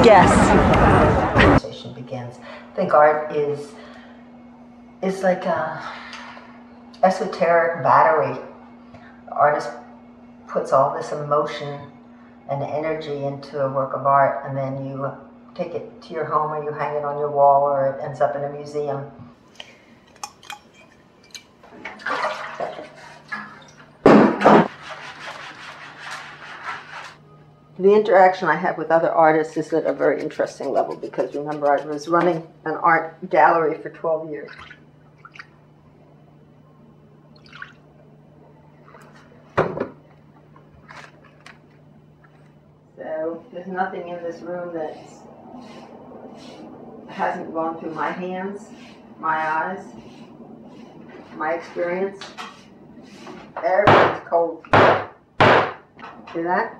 Guess. Conversation begins. I think art is like a esoteric battery. The artist puts all this emotion and energy into a work of art, and then you take it to your home, or you hang it on your wall, or it ends up in a museum. The interaction I have with other artists is at a very interesting level, because remember, I was running an art gallery for 12 years. So there's nothing in this room that hasn't gone through my hands, my eyes, my experience. Everything's cold. See that?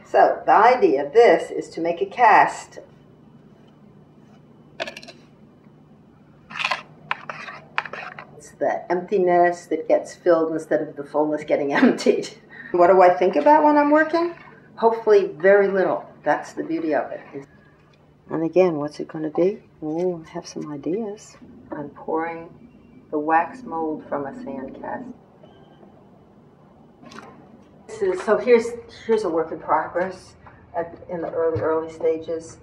So the idea of this is to make a cast. It's the emptiness that gets filled instead of the fullness getting emptied. What do I think about when I'm working? Hopefully very little. That's the beauty of it. And again, what's it going to be? Oh, I have some ideas. I'm pouring the wax mold from a sand cast. So here's a work in progress in the early stages.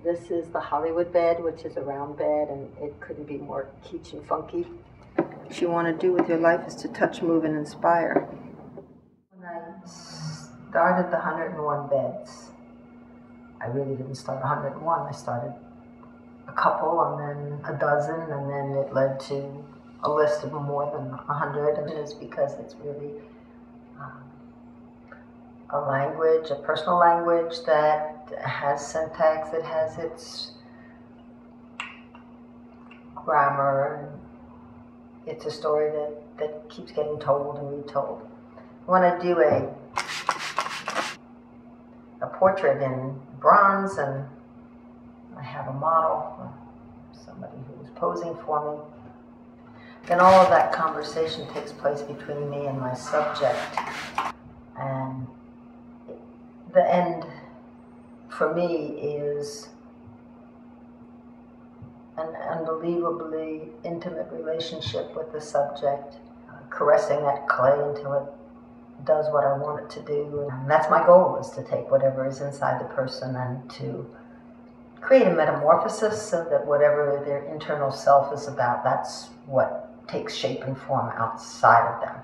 This is the Hollywood bed, which is a round bed, and it couldn't be more kitsch and funky. What you want to do with your life is to touch, move, and inspire. When I started the 101 beds, I really didn't start 101. I started a couple, and then a dozen, and then it led to a list of more than 100. And it is because it's really a language, a personal language that has syntax, it has its grammar, and it's a story that keeps getting told and retold. When I do a portrait in bronze, and I have a model, somebody who is posing for me, then all of that conversation takes place between me and my subject. And the end, for me, is an unbelievably intimate relationship with the subject, caressing that clay until it does what I want it to do. And that's my goal, is to take whatever is inside the person and to create a metamorphosis so that whatever their internal self is about, that's what takes shape and form outside of them.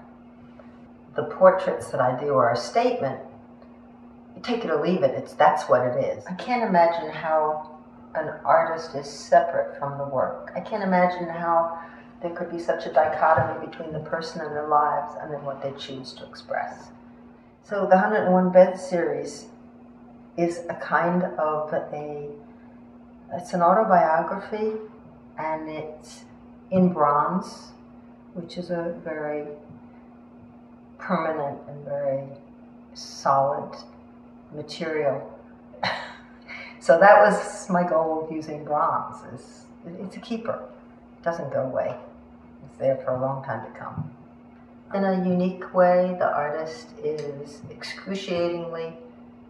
The portraits that I do are a statement. You take it or leave it, that's what it is. I can't imagine how an artist is separate from the work. I can't imagine how there could be such a dichotomy between the person and their lives and then what they choose to express. So the 101 Beds series is a kind of it's an autobiography, and it's in bronze, which is a very permanent and very solid material. So that was my goal of using bronze. It's a keeper. It doesn't go away. It's there for a long time to come. In a unique way, the artist is excruciatingly,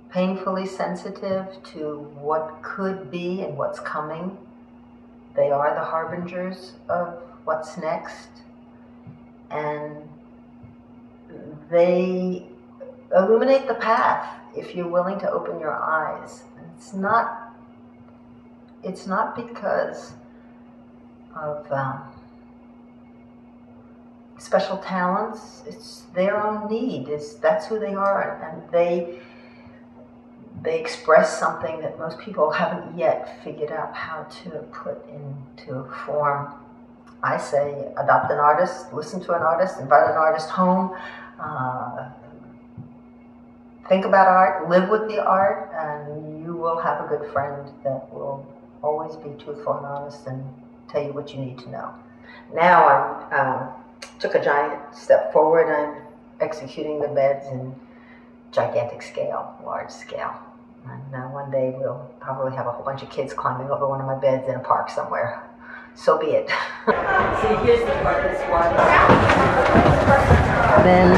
painfully sensitive to what could be and what's coming. They are the harbingers of what's next, and they illuminate the path if you're willing to open your eyes. It's not because of special talents. It's their own need. That's who they are, and they express something that most people haven't yet figured out how to put into form. I say, adopt an artist, listen to an artist, invite an artist home, think about art, live with the art, and you will have a good friend that will always be truthful and honest and tell you what you need to know. Now I took a giant step forward. I'm executing the beds in gigantic scale, large scale. And one day we'll probably have a whole bunch of kids climbing over one of my beds in a park somewhere. So be it. See, here's the part that's one. Then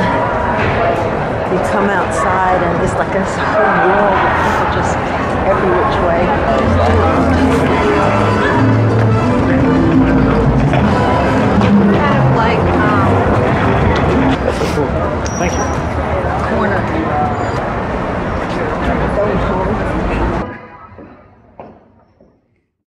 You come outside and it's like this whole world of people just every which way.